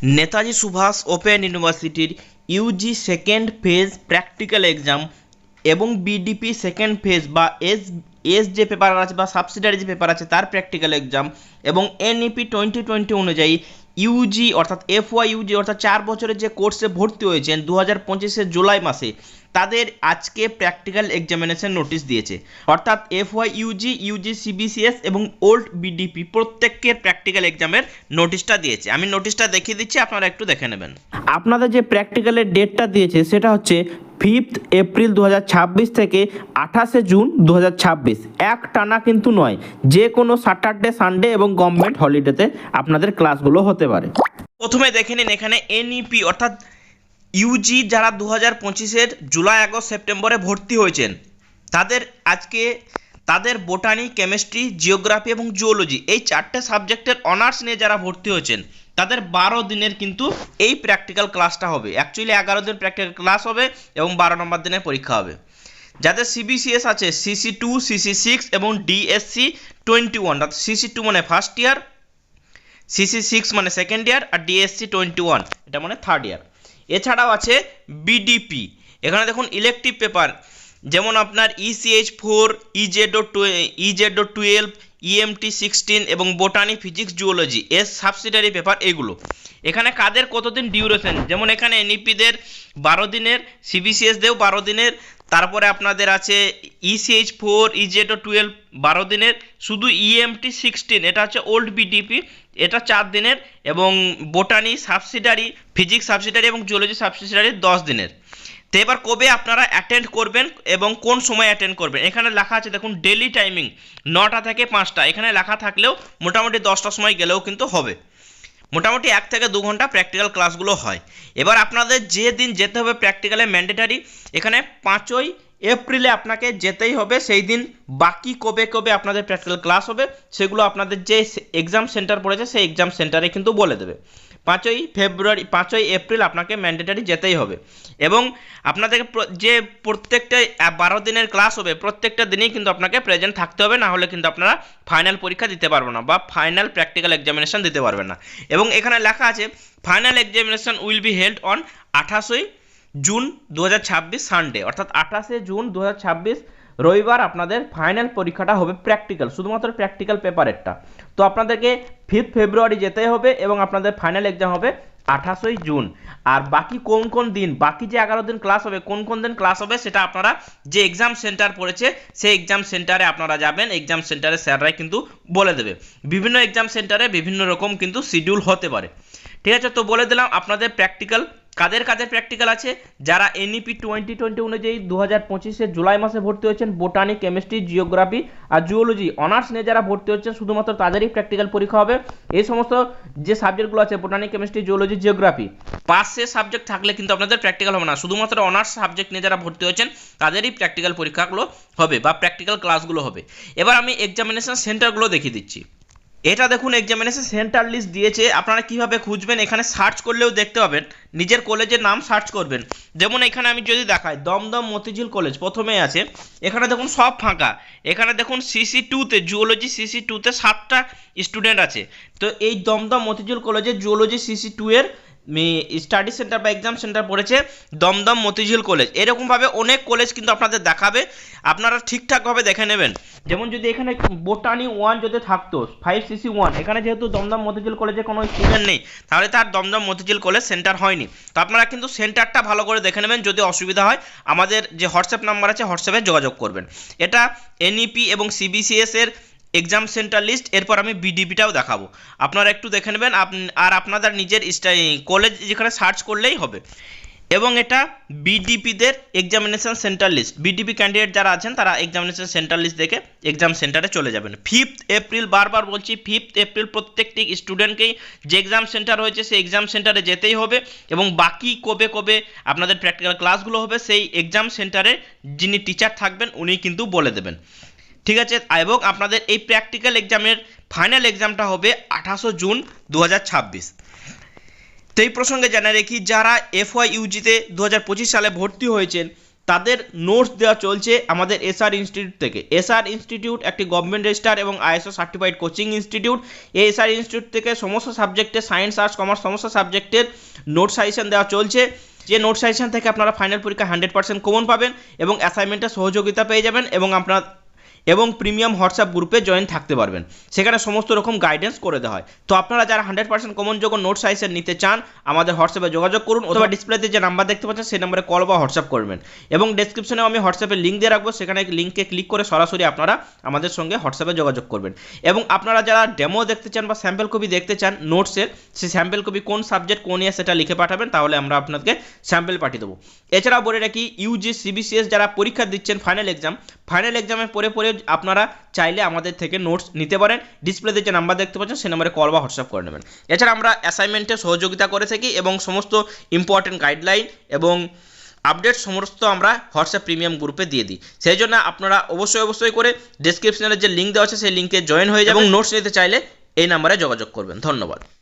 Netaji Subhash open ইউনিভার্সিটির Yuji second phase practical exam এবং BDP second phase বা এস যে পেপার আছে বা সাবসিডারি যে পেপার আছে তার প্র্যাকটিক্যাল এক্সাম এবং এনইপি 2020 অনুযায়ী ইউজি অর্থাৎ এফওয়াই ইউজি অর্থাৎ 4 বছরের যে কোর্সে ভর্তি হয়েছেন 2025 জুলাই মাসে তাদের আজকে প্র্যাকটিক্যাল এক্সামিনেশন নোটিশ দিয়েছে। অর্থাৎ এফওয়াই ইউজি, ইউজি সিবিসিএস এবং ওল্ড বিডিপি প্রত্যেকের প্র্যাকটিক্যাল এক্সামের নোটিশটা দিয়েছে। আমি নোটিশটা দেখিয়ে দিচ্ছি, আপনারা একটু দেখে নেবেন। আপনাদের যে প্র্যাকটিক্যালের ডেটটা দিয়েছে সেটা হচ্ছে 5 এপ্রিল 2026 থেকে 28 জুন 2026। এক টানা কিন্তু নয়, যে কোনো স্যাটারডে, সানডে এবং গভর্নমেন্ট হলিডেতে আপনাদের ক্লাসগুলো হতে পারে। প্রথমে দেখে নিন এখানে এনইপি অর্থাৎ ইউজি যারা 2025 জুলাই, আগস্ট, সেপ্টেম্বরে ভর্তি হয়েছেন তাদের আজকে তাদের বোটানি, কেমিস্ট্রি, জিওগ্রাফি এবং জুওলজি এই 4টে সাবজেক্টের অনার্স নিয়ে যারা ভর্তি হয়েছেন তাদের 12 দিনের কিন্তু এই প্র্যাকটিক্যাল ক্লাসটা হবে। অ্যাকচুয়ালি 11 দিন প্র্যাকটিক্যাল ক্লাস হবে এবং 12 নম্বর দিনের পরীক্ষা হবে। যাদের সিবিসিএস আছে CC2, CC6 এবং DSC 21, অর্থাৎ CC2 মানে ফার্স্ট ইয়ার, CC6 মানে সেকেন্ড ইয়ার আর DSC 21 এটা মানে থার্ড ইয়ার। এছাড়াও আছে বিডিপি, এখানে দেখুন ইলেকটিভ পেপার যেমন আপনার ECH4, EZ12, EMT16 এবং botany, physics, zoology S subsidiary paper এগুলো। এখানে কাদের কতদিন ডিউরেশন, যেমন এখানে এনইপিদের 12 দিনের, সিবিসিএসদেরও 12 দিনের, তারপরে আপনাদের আছে ECH4, EZ12 12 দিনের, শুধু EMT16 এটা হচ্ছে ওল্ড বিডিপি এটা 4 দিনের, এবং বোটানি সাবসিডারি, ফিজিক্স সাবসিডারি এবং জুওলজি সাবসিডারি 10 দিনের। তো এবার কবে আপনারা অ্যাটেন্ড করবেন এবং কোন সময় অ্যাটেন্ড করবেন এখানে লেখা আছে দেখুন, ডেলি টাইমিং 9টা থেকে 5টা, এখানে লেখা থাকলেও মোটামুটি 10টার সময় গেলেও কিন্তু হবে। মোটামুটি 1 থেকে 2 ঘন্টা প্র্যাকটিক্যাল ক্লাসগুলো হয়। এবার আপনাদের যে দিন যেতে হবে প্র্যাকটিক্যালে ম্যান্ডেটারি, এখানে 5ই এপ্রিলে আপনাকে যেতেই হবে। সেই দিন বাকি কবে কবে আপনাদের প্র্যাকটিক্যাল ক্লাস হবে সেগুলো আপনাদের যে এক্সাম সেন্টার পড়েছে সেই এক্সাম সেন্টারে কিন্তু বলে দেবে। 5ই এপ্রিল আপনাকে ম্যান্ডেটারি যেতেই হবে এবং আপনাদের যে প্রত্যেকটা 12 দিনের ক্লাস হবে প্রত্যেকটা দিনেই কিন্তু আপনাকে প্রেজেন্ট থাকতে হবে, না হলে কিন্তু আপনারা ফাইনাল পরীক্ষা দিতে পারবেন না বা ফাইনাল প্র্যাকটিক্যাল এক্সামিনেশন দিতে পারবেন না। এবং এখানে লেখা আছে final examination will be held on 28 June 2026 Sunday, অর্থাৎ 28 জুন 2026 রবিবার আপনাদের ফাইনাল পরীক্ষাটা হবে প্র্যাকটিক্যাল, শুধুমাত্র প্র্যাকটিক্যাল পেপারেরটা। তো আপনাদেরকে 5 ফেব্রুয়ারি যেতে হবে এবং আপনাদের ফাইনাল এক্সাম হবে 28 জুন। আর বাকি কোন কোন দিন, বাকি যে 11 দিন ক্লাস হবে, কোন কোন দিন ক্লাস হবে সেটা আপনারা যে এক্সাম সেন্টার পড়েছে সেই এক্সাম সেন্টারে আপনারা যাবেন, এক্সাম সেন্টারে স্যাররাই কিন্তু বলে দেবে। বিভিন্ন এক্সাম সেন্টারে বিভিন্ন রকম কিন্তু শিডিউল হতে পারে। ঠিক আছে, তো বলে দিলাম আপনাদের প্র্যাকটিক্যাল কাদের কাদের প্র্যাকটিক্যাল আছে। যারা এনইপি 2020 অনুযায়ী 2025 জুলাই মাসে ভর্তি হয়েছেন বোটানি, কেমিস্ট্রি, জিওগ্রাফি আর জুওলজি অনার্স নিয়ে যারা ভর্তি হচ্ছেন শুধুমাত্র তাদেরই প্র্যাকটিক্যাল পরীক্ষা হবে। এই সমস্ত যে সাবজেক্টগুলো আছে বোটানি, কেমিস্ট্রি, জুওলজি, জিওগ্রাফি পাশে সাবজেক্ট থাকলে কিন্তু আপনাদের প্র্যাকটিক্যাল হবে না, শুধুমাত্র অনার্স সাবজেক্ট নিয়ে যারা ভর্তি হয়েছেন তাদেরই প্র্যাকটিক্যাল পরীক্ষাগুলো হবে বা প্র্যাকটিক্যাল ক্লাসগুলো হবে। এবার আমি এক্সামিনেশন সেন্টারগুলো দেখিয়ে দিচ্ছি। এটা দেখুন এক্সামিনেশন সেন্টার লিস্ট দিয়েছে, আপনারা কিভাবে খুঁজবেন এখানে সার্চ করলেও দেখতে পাবেন, নিজের কলেজের নাম সার্চ করবেন। যেমন এখানে আমি যদি দেখাই দমদম মতিঝিল কলেজ প্রথমে আছে, এখানে দেখুন সব ফাঁকা। এখানে দেখুন CC2তে জুওলজি, CC2তে 7টা স্টুডেন্ট আছে। তো এই দমদম মতিঝিল কলেজে জুওলজি CC2 এর স্টাডি সেন্টার বা এক্সাম সেন্টার পড়েছে দমদম মতিঝিল কলেজ। এরকমভাবে অনেক কলেজ কিন্তু আপনাদের দেখাবে, আপনারা ঠিকঠাকভাবে দেখে নেবেন। যেমন যদি এখানে বোটানি 1 যদি থাকতো 5CC1, এখানে যেহেতু দমদম মতিঝিল কলেজে কোনো স্টুডেন্ট নেই তাহলে তার দমদম মতিঝিল কলেজ সেন্টার হয়নি। তো আপনারা কিন্তু সেন্টারটা ভালো করে দেখে নেবেন, যদি অসুবিধা হয় আমাদের যে হোয়াটসঅ্যাপ নাম্বার আছে হোয়াটসঅ্যাপে যোগাযোগ করবেন। এটা এনইপি এবং সিবিসিএস এর এক্সাম সেন্টার লিস্ট। এরপর আমি বিডিপিটাও দেখাবো, আপনারা একটু দেখে নেবেন আর আপনাদের নিজের কলেজ যেখানে সার্চ করলেই হবে। এবং এটা বিডিপিদের examination centre list, BDP candidate যারা আছেন তারা এক্সামিনেশন সেন্টার লিস্ট দেখে এক্সাম সেন্টারে চলে যাবেন। 5 এপ্রিল, বারবার বলছি 5 এপ্রিল প্রত্যেকটি স্টুডেন্টকেই যে এক্সাম সেন্টার হয়েছে সেই এক্সাম সেন্টারে যেতেই হবে এবং বাকি কবে কবে আপনাদের প্র্যাকটিক্যাল ক্লাসগুলো হবে সেই এক্সাম সেন্টারে যিনি টিচার থাকবেন উনি কিন্তু বলে দেবেন। ঠিক আছে, এবং আপনাদের এই প্র্যাকটিক্যাল এক্সামের ফাইনাল এক্সামটা হবে 28 জুন 2026। তো এই প্রসঙ্গে জানা রেখি, যারা এফওয়াই ইউজিতে 2025 সালে ভর্তি হয়েছেন তাদের নোটস দেওয়া চলছে আমাদের এসআর ইনস্টিটিউট থেকে। এসআর ইনস্টিটিউট একটি গভর্নমেন্ট রেজিস্টার এবং আইএসও সার্টিফাইড কোচিং ইনস্টিটিউট। এই এসআর ইনস্টিটিউট থেকে সমস্ত সাবজেক্টে সায়েন্স আর্টস কমার্স সমস্ত সাবজেক্টের নোট সাজেশন দেওয়া চলছে, যে নোট সাজেশন থেকে আপনারা ফাইনাল পরীক্ষা 100% কমন পাবেন এবং অ্যাসাইনমেন্টের সহযোগিতা পেয়ে যাবেন এবং প্রিমিয়াম হোয়াটসঅ্যাপ গ্রুপে জয়েন থাকতে পারবেন, সেখানে সমস্ত রকম গাইডেন্স করে দেওয়া হয়। তো আপনারা যারা 100% কমন যোগ্য নোট সাজেশন নিতে চান আমাদের হোয়াটসঅ্যাপে যোগাযোগ করুন, অথবা ডিসপ্লেতে যে নাম্বার দেখতে পাচ্ছেন সেই নাম্বারে কল বা হোয়াটসঅ্যাপ করবেন। এবং ডেসক্রিপশনেও আমি হোয়াটসঅ্যাপের লিঙ্ক দিয়ে রাখবো, সেখানে লিঙ্কে ক্লিক করে সরাসরি আপনারা আমাদের সঙ্গে হোয়াটসঅ্যাপে যোগাযোগ করবেন। এবং আপনারা যারা ডেমো দেখতে চান বা স্যাম্পল কপি দেখতে চান নোটসের, সেই স্যাম্পল কপি কোন সাবজেক্ট কোন ইয়ার সেটা লিখে পাঠাবেন, তাহলে আমরা আপনাকে স্যাম্পল পাঠিয়ে দেবো। এছাড়াও বলে রাখি, ইউজি সিবিসিএস যারা পরীক্ষা দিচ্ছেন ফাইনাল এক্সামের পরে আপনারা চাইলে আমাদের থেকে নোটস নিতে পারেন। ডিসপ্লেতে যে নাম্বার দেখতে পাচ্ছেন সেই নাম্বারে কল বা হোয়াটসঅ্যাপ করে নেবেন। এছাড়া আমরা অ্যাসাইনমেন্টে সহযোগিতা করে থাকি এবং সমস্ত ইম্পর্টেন্ট গাইডলাইন এবং আপডেট সমস্ত আমরা হোয়াটসঅ্যাপ প্রিমিয়াম গ্রুপে দিয়ে দিই। সেই জন্য আপনারা অবশ্যই করে ডেসক্রিপশনের যে লিঙ্ক দেওয়া আছে সেই লিঙ্কে জয়েন হয়ে যাবেন এবং নোটস নিতে চাইলে এই নাম্বারে যোগাযোগ করবেন। ধন্যবাদ।